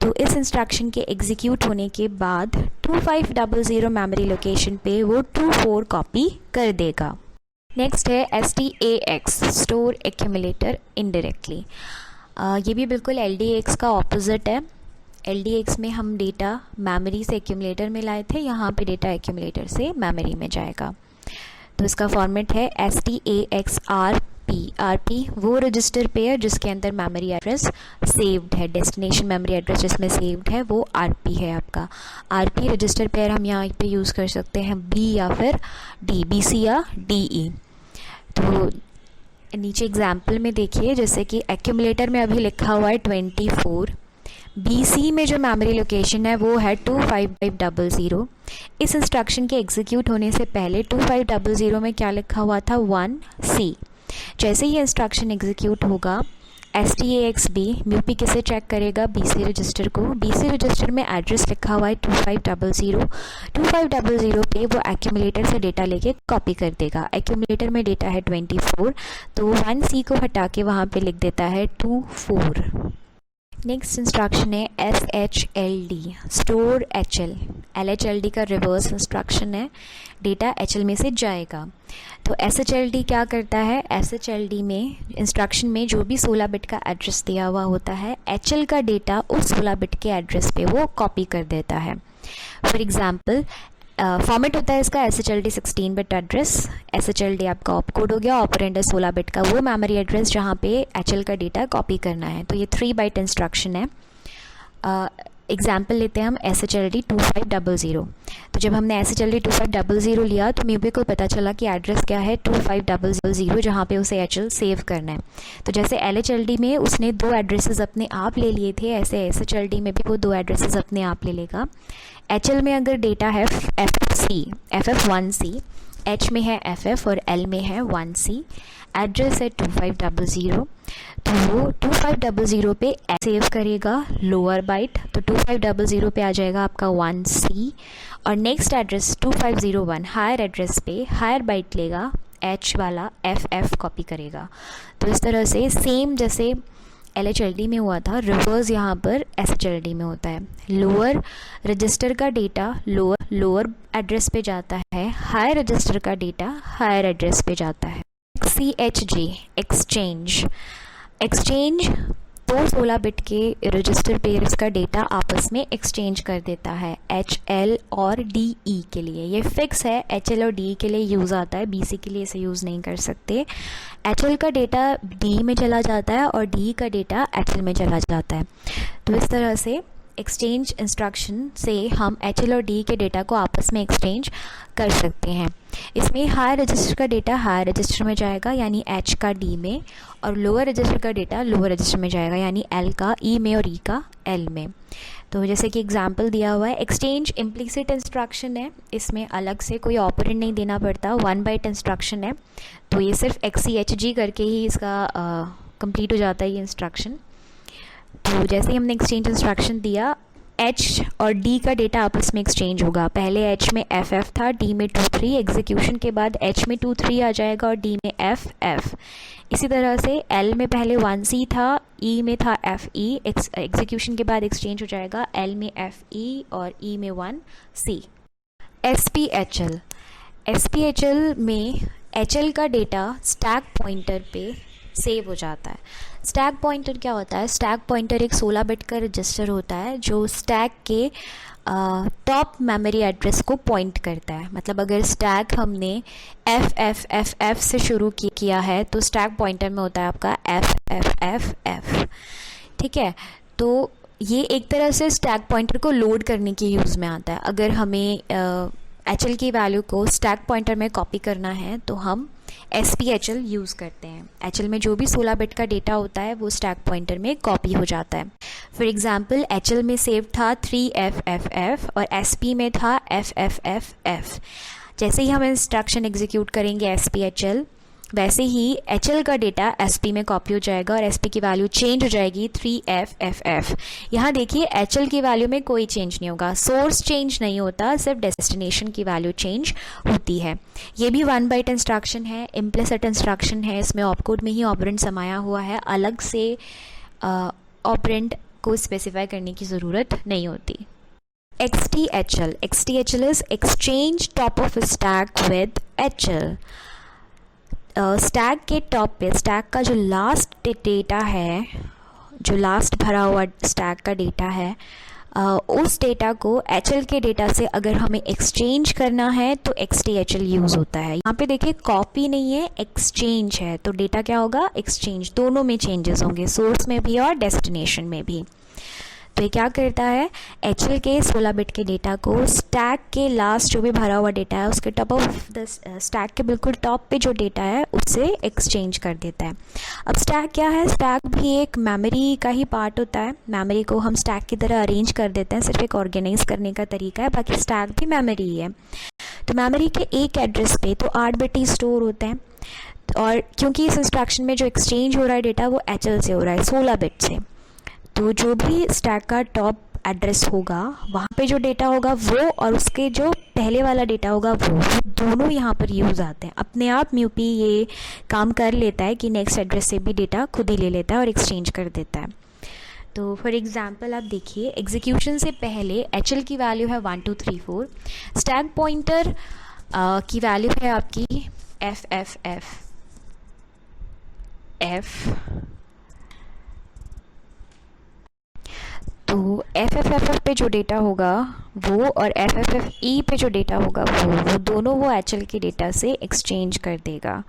तो इस इंस्ट्रक्शन के एग्जीक्यूट होने के बाद 2500 मेमोरी लोकेशन पे वो 24 कॉपी कर देगा। नेक्स्ट है STAX, स्टोर एक्यूमुलेटर इनडायरेक्टली। ये भी बिल्कुल LDAX का ऑपोजिट है। LDAX में हम डेटा मेमोरी से एक्यूमुलेटर में लाए थे, यहाँ पे डेटा एक्यूमुलेटर से मेमोरी में जाएगा। तो इसका फॉर्मेट है STAX RP वो रजिस्टर पेयर जिसके अंदर मेमोरी एड्रेस सेव्ड है, डेस्टिनेशन मेमोरी एड्रेस जिसमें सेव्ड है वो RP है आपका। RP रजिस्टर पेयर हम यहाँ पे यूज़ कर सकते हैं B या फिर D, BC या DE। तो नीचे एग्जाम्पल में देखिए, जैसे कि एक्यूमुलेटर में अभी लिखा हुआ है 24, BC में जो मेमोरी लोकेशन है वो है 2500। इस इंस्ट्रक्शन के एग्जीक्यूट होने से पहले 2500 में क्या लिखा हुआ था 1C। जैसे ही इंस्ट्रक्शन एग्जीक्यूट होगा STAXB म्यूपी किसे चेक करेगा, BC रजिस्टर को। BC रजिस्टर में एड्रेस लिखा हुआ है 2500 पे वो एक्यूमुलेटर से डेटा लेके कॉपी कर देगा। एक्यूमुलेटर में डेटा है 24, तो 1C को हटा के वहाँ पे लिख देता है 24। नेक्स्ट इंस्ट्रक्शन है SHLD, स्टोर HL। LHLD का रिवर्स इंस्ट्रक्शन है, डेटा HL में से जाएगा। तो SHLD क्या करता है, SHLD में इंस्ट्रक्शन में जो भी 16 बिट का एड्रेस दिया हुआ होता है, HL का डेटा उस 16 बिट के एड्रेस पे वो कॉपी कर देता है। फॉर एग्जांपल फॉर्मेट होता है इसका SHLD 16 बिट एड्रेस। SHLD आपका ऑपकोड हो गया, ऑपरेंड है 16 बिट का वो मेमोरी एड्रेस जहाँ पे HL का डेटा कॉपी करना है। तो ये 3 बाइट इंस्ट्रक्शन है। एग्जाम्पल लेते हैं हम SHLD 2500। तो जब हमने SHLD 2500 लिया तो म्यूपी को पता चला कि एड्रेस क्या है 2500 जहाँ पे उसे HL सेव करना है। तो जैसे LHLD में उसने 2 एड्रेसेस अपने आप ले लिए थे, ऐसे SHLD में भी वो 2 एड्रेसेस अपने आप ले लेगा। HL में अगर डेटा है FF1C, H में है FF और L में है 1C, एड्रेस है 2500, तो वो 2500 पे सेव करेगा लोअर बाइट, तो 2500 पे आ जाएगा आपका 1C। और नेक्स्ट एड्रेस 2501 हायर एड्रेस पे हायर बाइट लेगा, H वाला FF कॉपी करेगा। तो इस तरह से सेम जैसे LHLD में हुआ था, रिवर्स यहाँ पर SHLD में होता है। लोअर रजिस्टर का डेटा लोअर एड्रेस पे जाता है, हायर रजिस्टर का डेटा हायर एड्रेस पे जाता है। XCHG एक्सचेंज तो 16 बिट के रजिस्टर पेयर्स का डेटा आपस में एक्सचेंज कर देता है HL और DE के लिए। ये फिक्स है, HL और DE के लिए यूज़ आता है, BC के लिए इसे यूज़ नहीं कर सकते। HL का डेटा DE में चला जाता है और DE का डेटा HL में चला जाता है। तो इस तरह से एक्सचेंज इंस्ट्रक्शन से हम HL और DE के डेटा को आपस में एक्सचेंज कर सकते हैं। इसमें हायर रजिस्टर का डेटा हायर रजिस्टर में जाएगा यानी H का D में, और लोअर रजिस्टर का डेटा लोअर रजिस्टर में जाएगा यानी L का E में और E का L में। तो जैसे कि एग्जांपल दिया हुआ है, एक्सचेंज इम्प्लिसिट इंस्ट्रक्शन है, इसमें अलग से कोई ऑपरेंड नहीं देना पड़ता, 1 बाइट इंस्ट्रक्शन है। तो ये सिर्फ XCHG करके ही इसका कंप्लीट हो जाता है ये इंस्ट्रक्शन। तो जैसे ही हमने एक्सचेंज इंस्ट्रक्शन दिया, H और D का डेटा आपस में एक्सचेंज होगा। पहले H में FF था, D में 23, एग्जीक्यूशन के बाद H में 23 आ जाएगा और D में FF। इसी तरह से L में पहले 1C था, E में था FE, एग्जीक्यूशन के बाद एक्सचेंज हो जाएगा L में FE और E में 1C। SPHL में HL का डेटा स्टैक पॉइंटर पे सेव हो जाता है। स्टैक पॉइंटर क्या होता है, स्टैक पॉइंटर एक 16 बिट का रजिस्टर होता है जो स्टैक के टॉप मेमोरी एड्रेस को पॉइंट करता है। मतलब अगर स्टैक हमने FF से शुरू किया है तो स्टैक पॉइंटर में होता है आपका FF। ठीक है, तो ये एक तरह से स्टैक पॉइंटर को लोड करने के यूज़ में आता है। अगर हमें HL की वैल्यू को स्टैक पॉइंटर में कॉपी करना है तो हम SPHL यूज़ करते हैं। HL में जो भी 16 बिट का डेटा होता है वो स्टैक पॉइंटर में कॉपी हो जाता है। फॉर एग्जांपल HL में सेव था 3FFF और SP में था FFFF। जैसे ही हम इंस्ट्रक्शन एग्जीक्यूट करेंगे SPHL, वैसे ही HL का डेटा SP में कॉपी हो जाएगा और SP की वैल्यू चेंज हो जाएगी 3FFF। यहाँ देखिए HL की वैल्यू में कोई चेंज नहीं होगा, सोर्स चेंज नहीं होता, सिर्फ डेस्टिनेशन की वैल्यू चेंज होती है। ये भी 1 बाइट इंस्ट्रक्शन है, इम्प्लिसिट इंस्ट्रक्शन है, इसमें ऑपकोड में ही ऑपरेंड समाया हुआ है, अलग से ऑपरेंड को स्पेसिफाई करने की ज़रूरत नहीं होती। XTHL is exchange top of stack with HL। Stack के टॉप पे स्टैक का जो लास्ट डेटा है, जो लास्ट भरा हुआ स्टैक का डेटा है, उस डेटा को HL के डेटा से अगर हमें एक्सचेंज करना है तो XTHL यूज़ होता है। यहाँ पे देखिए कॉपी नहीं है, एक्सचेंज है, तो डेटा क्या होगा, एक्सचेंज, दोनों में चेंजेस होंगे, सोर्स में भी और डेस्टिनेशन में भी। तो ये क्या करता है, HL के 16 बिट के डेटा को स्टैक के लास्ट जो भी भरा हुआ डेटा है उसके टॉप ऑफ द स्टैक के बिल्कुल टॉप पे जो डेटा है उससे एक्सचेंज कर देता है। अब स्टैक क्या है, स्टैक भी एक मेमोरी का ही पार्ट होता है। मेमोरी को हम स्टैक की तरह अरेंज कर देते हैं, सिर्फ एक ऑर्गेनाइज करने का तरीका है, बाकी स्टैक भी मेमोरी ही है। तो मेमोरी के एक एड्रेस पे तो 8 बिट ही स्टोर होते हैं, और क्योंकि इस इंस्ट्रक्शन में जो एक्सचेंज हो रहा है डेटा वो HL से हो रहा है 16 बिट से, तो जो भी स्टैक का टॉप एड्रेस होगा वहाँ पे जो डेटा होगा वो और उसके जो पहले वाला डेटा होगा वो दोनों यहाँ पर यूज़ आते हैं। अपने आप म्यूपी ये काम कर लेता है कि नेक्स्ट एड्रेस से भी डेटा खुद ही ले लेता है और एक्सचेंज कर देता है। तो फॉर एग्जांपल आप देखिए, एग्जीक्यूशन से पहले HL की वैल्यू है 1 2 3 4, स्टैक पॉइंटर की वैल्यू है आपकी FFF तो FFFF पे जो डेटा होगा वो और FFFE पे जो डेटा होगा वो दोनों वो HL के डेटा से एक्सचेंज कर देगा,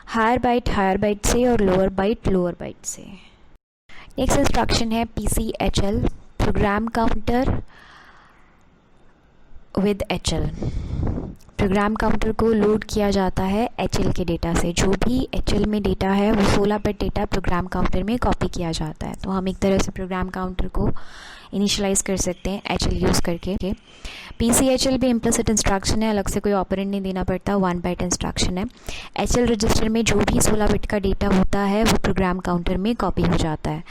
हायर बाइट से और लोअर बाइट से। नेक्स्ट इंस्ट्रक्शन है PCHL, program counter with HL। Program counter को लोड किया जाता है HL के डेटा से। जो भी HL में डेटा है वो 16 बिट डेटा प्रोग्राम काउंटर में कॉपी किया जाता है। तो हम एक तरह से प्रोग्राम काउंटर को इनिशियलाइज कर सकते हैं HL यूज़ करके। PCHL भी इम्प्लिसिट इंस्ट्रक्शन है, अलग से कोई ऑपरेंड नहीं देना पड़ता, 1 बाइट इंस्ट्रक्शन है। HL रजिस्टर में जो भी 16 बिट का डेटा होता है वो प्रोग्राम काउंटर में कॉपी हो जाता है।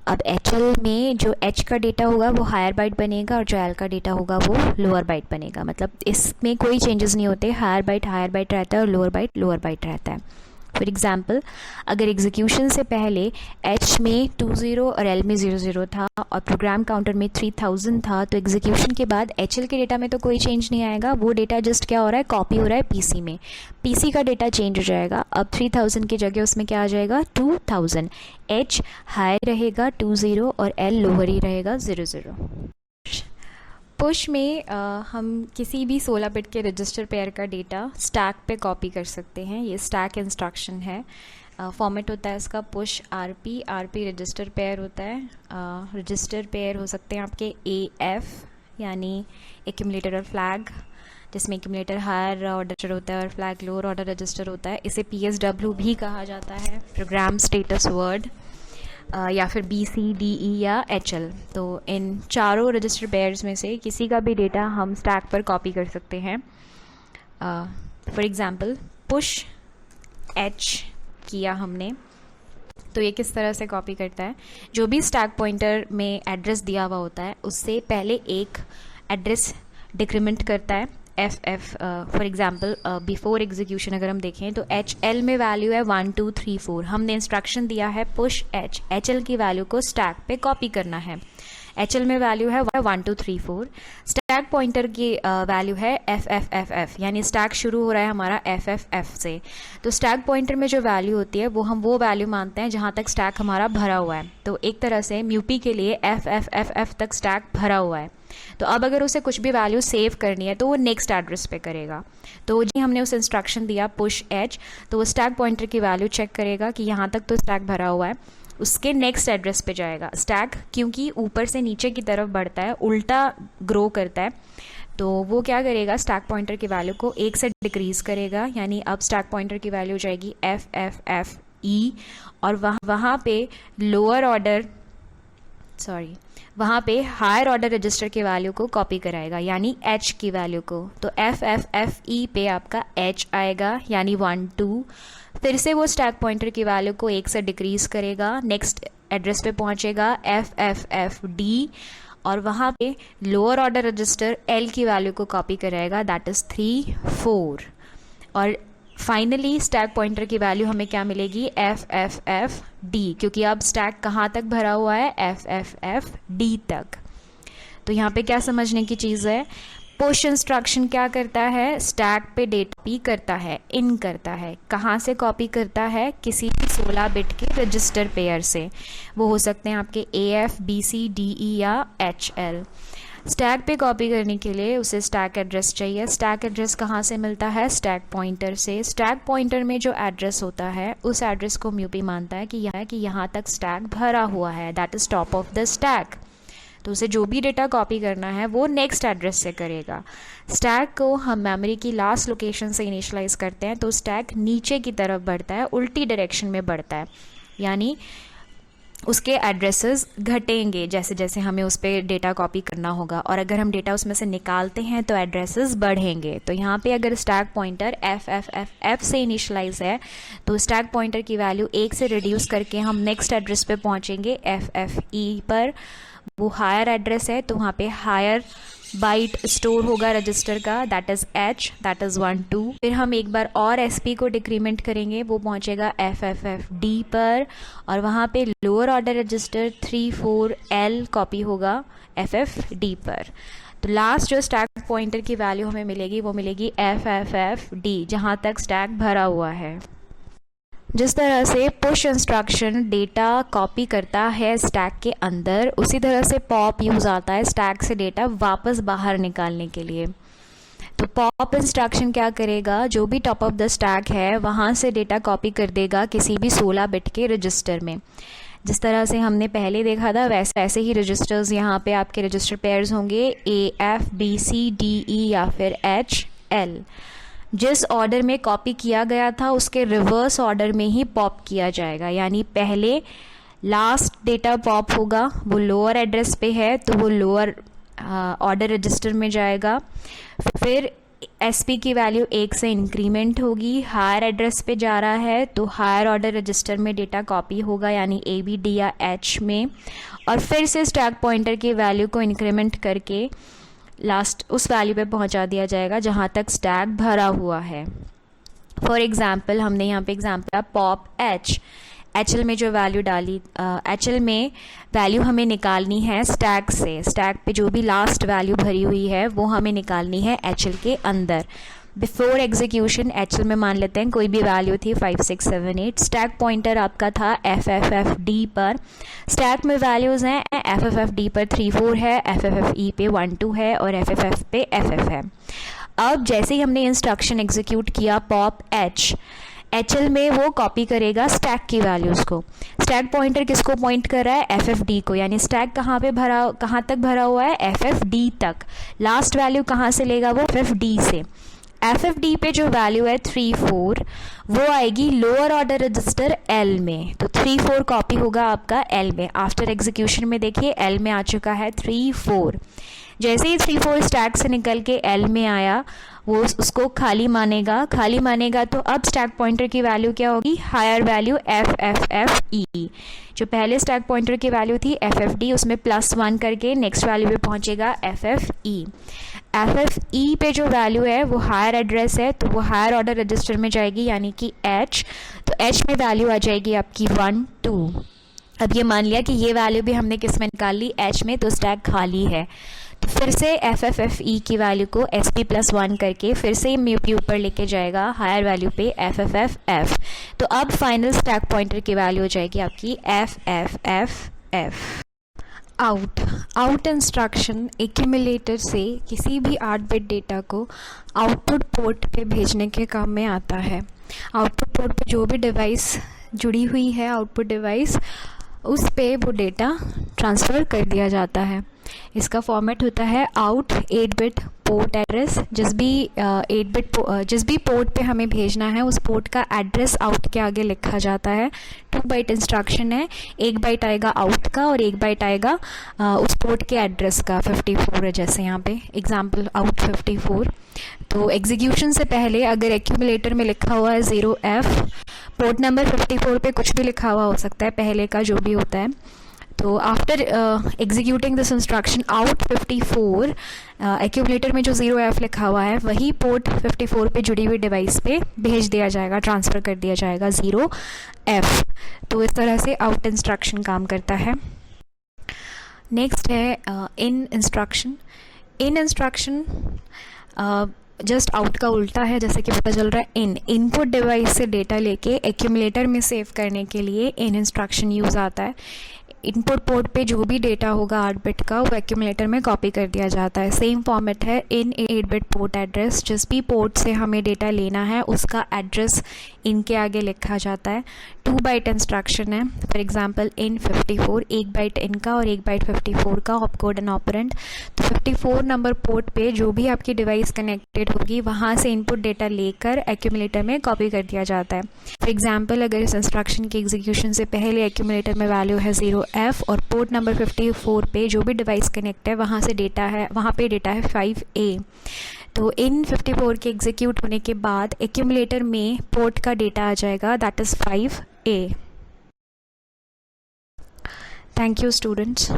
अब HL में जो H का डेटा होगा वो हायर बाइट बनेगा और जो L का डेटा होगा वो लोअर बाइट बनेगा। मतलब इसमें कोई चेंजेस नहीं होते, हायर बाइट रहता है और लोअर बाइट रहता है। फॉर एग्जाम्पल, अगर एग्जीक्यूशन से पहले H में 20 और L में 00 था और प्रोग्राम काउंटर में 3000 था, तो एग्जीक्यूशन के बाद HL के डेटा में तो कोई चेंज नहीं आएगा, वो डेटा जस्ट क्या हो रहा है, कॉपी हो रहा है PC में। PC का डेटा चेंज हो जाएगा, अब 3000 की जगह उसमें क्या आ जाएगा 2000। H हाई रहेगा 20 और L लोअर ही रहेगा 00। पुश में हम किसी भी 16 बिट के रजिस्टर पेयर का डेटा स्टैक पे कॉपी कर सकते हैं। ये स्टैक इंस्ट्रक्शन है। फॉर्मेट होता है इसका पुश RP रजिस्टर पेयर होता है। रजिस्टर पेयर हो सकते हैं आपके AF यानी एक्यूमुलेटर और फ्लैग, जिसमें एक्यूमुलेटर हायर ऑर्डर होता है और फ्लैग लोअर ऑर्डर रजिस्टर होता है। इसे PSW भी कहा जाता है, प्रोग्राम स्टेटस वर्ड, या फिर BC DE या HL। तो इन चारों रजिस्टर पेयर्स में से किसी का भी डेटा हम स्टैक पर कॉपी कर सकते हैं। फॉर एग्जांपल, पुश H किया हमने, तो ये किस तरह से कॉपी करता है, जो भी स्टैक पॉइंटर में एड्रेस दिया हुआ होता है उससे पहले एक एड्रेस डिक्रीमेंट करता है FF। For example, before execution अगर हम देखें तो HL में वैल्यू है 1 2 3 4। हमने इंस्ट्रक्शन दिया है पुश H, HL की वैल्यू को स्टैक पे कॉपी करना है। HL में वैल्यू है 1 2 3 4। स्टैक पॉइंटर की वैल्यू है FFFF, यानी स्टैक शुरू हो रहा है हमारा FFF से। तो स्टैक पॉइंटर में जो वैल्यू होती है वो हम वो वैल्यू मानते हैं जहाँ तक स्टैक हमारा भरा हुआ है। तो एक तरह से म्यूपी के लिए FFFF तक स्टैक भरा हुआ है। तो अब अगर उसे कुछ भी वैल्यू सेव करनी है तो वो नेक्स्ट एड्रेस पे करेगा। तो जी हमने उसे इंस्ट्रक्शन दिया पुश H, तो वो स्टैक पॉइंटर की वैल्यू चेक करेगा कि यहाँ तक तो स्टैक भरा हुआ है, उसके नेक्स्ट एड्रेस पे जाएगा। स्टैक क्योंकि ऊपर से नीचे की तरफ बढ़ता है, उल्टा ग्रो करता है, तो वो क्या करेगा, स्टैक पॉइंटर की वैल्यू को 1 से डिक्रीज करेगा। यानी अब स्टैक पॉइंटर की वैल्यू जाएगी FFFE और वहाँ पे वहाँ पे हायर ऑर्डर रजिस्टर की वैल्यू को कॉपी कराएगा, यानी H की वैल्यू को। तो FFFE पे आपका H आएगा, यानी 1 2। फिर से वो स्टैक पॉइंटर की वैल्यू को 1 से डिक्रीज करेगा, नेक्स्ट एड्रेस पे पहुँचेगा FFFD और वहाँ पे लोअर ऑर्डर रजिस्टर L की वैल्यू को कॉपी कराएगा, दैट इज़ 3 4। और फाइनली स्टैक पॉइंटर की वैल्यू हमें क्या मिलेगी, FFFD, क्योंकि अब स्टैक कहाँ तक भरा हुआ है, FFFD तक। तो यहाँ पे क्या समझने की चीज़ है, पुश इंस्ट्रक्शन क्या करता है, स्टैक पे डेटा कॉपी करता है, इन करता है। कहाँ से कॉपी करता है, किसी भी 16 बिट के रजिस्टर पेयर से। वो हो सकते हैं आपके AF BC DE या HL। स्टैक पे कॉपी करने के लिए उसे स्टैक एड्रेस चाहिए। स्टैक एड्रेस कहाँ से मिलता है, स्टैक पॉइंटर से। स्टैक पॉइंटर में जो एड्रेस होता है उस एड्रेस को म्यूपी मानता है कि यहाँ तक स्टैक भरा हुआ है, that is top of the stack. तो उसे जो भी डेटा कॉपी करना है वो नेक्स्ट एड्रेस से करेगा। स्टैक को हम मेमोरी की लास्ट लोकेशन से इनिशियलाइज करते हैं, तो स्टैक नीचे की तरफ बढ़ता है, उल्टी डायरेक्शन में बढ़ता है। यानी उसके एड्रेसेस घटेंगे जैसे जैसे हमें उस पर डेटा कॉपी करना होगा, और अगर हम डेटा उसमें से निकालते हैं तो एड्रेसेस बढ़ेंगे। तो यहाँ पे अगर स्टैक पॉइंटर एफ से इनिशलाइज है तो स्टैक पॉइंटर की वैल्यू 1 से रिड्यूस करके हम नेक्स्ट एड्रेस पे पहुँचेंगे FFE पर। वो हायर एड्रेस है तो वहाँ पे हायर बाइट स्टोर होगा रजिस्टर का, that is H, that is 1 2। फिर हम एक बार और SP को डिक्रीमेंट करेंगे, वो पहुंचेगा FFFD पर, और वहाँ पे lower order register 3 4 L copy होगा FFD पर। तो लास्ट जो स्टैक पॉइंटर की वैल्यू हमें मिलेगी वो मिलेगी FFFD, जहाँ तक स्टैक भरा हुआ है। जिस तरह से पुश इंस्ट्रक्शन डेटा कॉपी करता है स्टैक के अंदर, उसी तरह से पॉप यूज़ आता है स्टैक से डेटा वापस बाहर निकालने के लिए। तो पॉप इंस्ट्रक्शन क्या करेगा, जो भी टॉप ऑफ द स्टैक है वहाँ से डेटा कॉपी कर देगा किसी भी 16 बिट के रजिस्टर में। जिस तरह से हमने पहले देखा था वैसे ही रजिस्टर्स यहाँ पे आपके रजिस्टर पेयर्स होंगे AFBCDE या फिर HL। जिस ऑर्डर में कॉपी किया गया था उसके रिवर्स ऑर्डर में ही पॉप किया जाएगा, यानी पहले लास्ट डेटा पॉप होगा, वो लोअर एड्रेस पे है तो वो लोअर ऑर्डर रजिस्टर में जाएगा। फिर SP की वैल्यू 1 से इंक्रीमेंट होगी, हायर एड्रेस पे जा रहा है तो हायर ऑर्डर रजिस्टर में डेटा कॉपी होगा यानी AB D या H में, और फिर से स्टैक पॉइंटर की वैल्यू को इंक्रीमेंट करके लास्ट उस वैल्यू पे पहुंचा दिया जाएगा जहां तक स्टैक भरा हुआ है। फॉर एग्जांपल हमने यहाँ पे एग्जांपल पॉप HL में जो वैल्यू डाली, HL में वैल्यू हमें निकालनी है स्टैक से, स्टैक पे जो भी लास्ट वैल्यू भरी हुई है वो हमें निकालनी है HL के अंदर। बिफोर एग्जीक्यूशन HL में मान लेते हैं कोई भी वैल्यू थी 5 6 7 8, स्टैक पॉइंटर आपका था FFFD पर, स्टैक में वैल्यूज़ हैं FFFD पर 3 4 है, FFFE पे 1 2 है और FFF पे FF है। अब जैसे ही हमने इंस्ट्रक्शन एग्जीक्यूट किया पॉप HL में वो कॉपी करेगा स्टैक की वैल्यूज़ को। स्टैक पॉइंटर किसको पॉइंट कर रहा है, FFD को, यानी स्टैक कहाँ तक भरा हुआ है, FFD तक। लास्ट वैल्यू कहाँ से लेगा वो, FFD से। FFD पे जो वैल्यू है 3 4 वो आएगी लोअर ऑर्डर रजिस्टर L में, तो 3 4 कॉपी होगा आपका L में। आफ्टर एग्जीक्यूशन में देखिए L में आ चुका है 3 4। जैसे ही 3 4 स्टैक से निकल के L में आया वो उसको खाली मानेगा तो अब स्टैक पॉइंटर की वैल्यू क्या होगी, हायर वैल्यू FFFE। जो पहले स्टैक पॉइंटर की वैल्यू थी FFD उसमें +1 करके नेक्स्ट वैल्यू पे पहुंचेगा FFE पे जो वैल्यू है वो हायर एड्रेस है तो वो हायर ऑर्डर रजिस्टर में जाएगी यानी कि H, तो H में वैल्यू आ जाएगी आपकी 1 2। अब ये मान लिया कि ये वैल्यू भी हमने किस में निकाल ली, H में, तो स्टैक खाली है। तो फिर से FFFE की वैल्यू को SP+1 करके फिर से म्यूपी ऊपर लेके जाएगा हायर वैल्यू पे FFFF। तो अब फाइनल स्टैक पॉइंटर की वैल्यू हो जाएगी आपकी FFFF। आउट इंस्ट्रक्शन एक्यूमुलेटर से किसी भी 8 बिट डेटा को आउटपुट पोर्ट पे भेजने के काम में आता है। आउटपुट पोर्ट पे जो भी डिवाइस जुड़ी हुई है, आउटपुट डिवाइस, उस पे वो डेटा ट्रांसफ़र कर दिया जाता है। इसका फॉर्मेट होता है आउट 8 बिट पोर्ट एड्रेस। जिस भी पोर्ट पे हमें भेजना है उस पोर्ट का एड्रेस आउट के आगे लिखा जाता है। 2 बाइट इंस्ट्रक्शन है, 1 बाइट आएगा आउट का और 1 बाइट आएगा उस पोर्ट के एड्रेस का। 54 है जैसे यहाँ पे एग्जाम्पल आउट 54। तो एग्जीक्यूशन से पहले अगर एक्यूमुलेटर में लिखा हुआ है 0F, पोर्ट नंबर 54 पे कुछ भी लिखा हुआ हो सकता है पहले का जो भी होता है। तो after executing this instruction out 54, accumulator में जो 0F लिखा हुआ है वही पोर्ट 54 पे जुड़ी हुई डिवाइस पे भेज दिया जाएगा, ट्रांसफ़र कर दिया जाएगा 0F। तो इस तरह से आउट इंस्ट्रक्शन काम करता है। नेक्स्ट है इन इंस्ट्रक्शन। इन इंस्ट्रक्शन जस्ट आउट का उल्टा है, जैसे कि पता चल रहा है इनपुट डिवाइस से डेटा लेके एक्यूमुलेटर में सेव करने के लिए इन इंस्ट्रक्शन यूज़ आता है। इनपुट पोर्ट पे जो भी डेटा होगा 8 बिट का वो एक्यूमुलेटर में कॉपी कर दिया जाता है। सेम फॉर्मेट है इन 8 बिट पोर्ट एड्रेस। जिस भी पोर्ट से हमें डेटा लेना है उसका एड्रेस इनके आगे लिखा जाता है। 2 बाइट इंस्ट्रक्शन है, फॉर एग्जांपल इन 54, 1 बाइट इनका और 1 बाइट 54 का, ऑपकोड एंड ऑपरेंड। तो 54 नंबर पोर्ट पे जो भी आपकी डिवाइस कनेक्टेड होगी वहाँ से इनपुट डेटा लेकर एक्यूमुलेटर में कॉपी कर दिया जाता है। फॉर एग्जांपल अगर इस इंस्ट्रक्शन के एग्जीक्यूशन से पहले एक्यूमुलेटर में वैल्यू है 0F और पोर्ट नंबर 54 पे जो भी डिवाइस कनेक्ट है वहाँ पे डेटा है 5A। तो इन 54 के एग्जीक्यूट होने के बाद एक्यूमुलेटर में पोर्ट का डेटा आ जाएगा, that is 5A। Thank you students.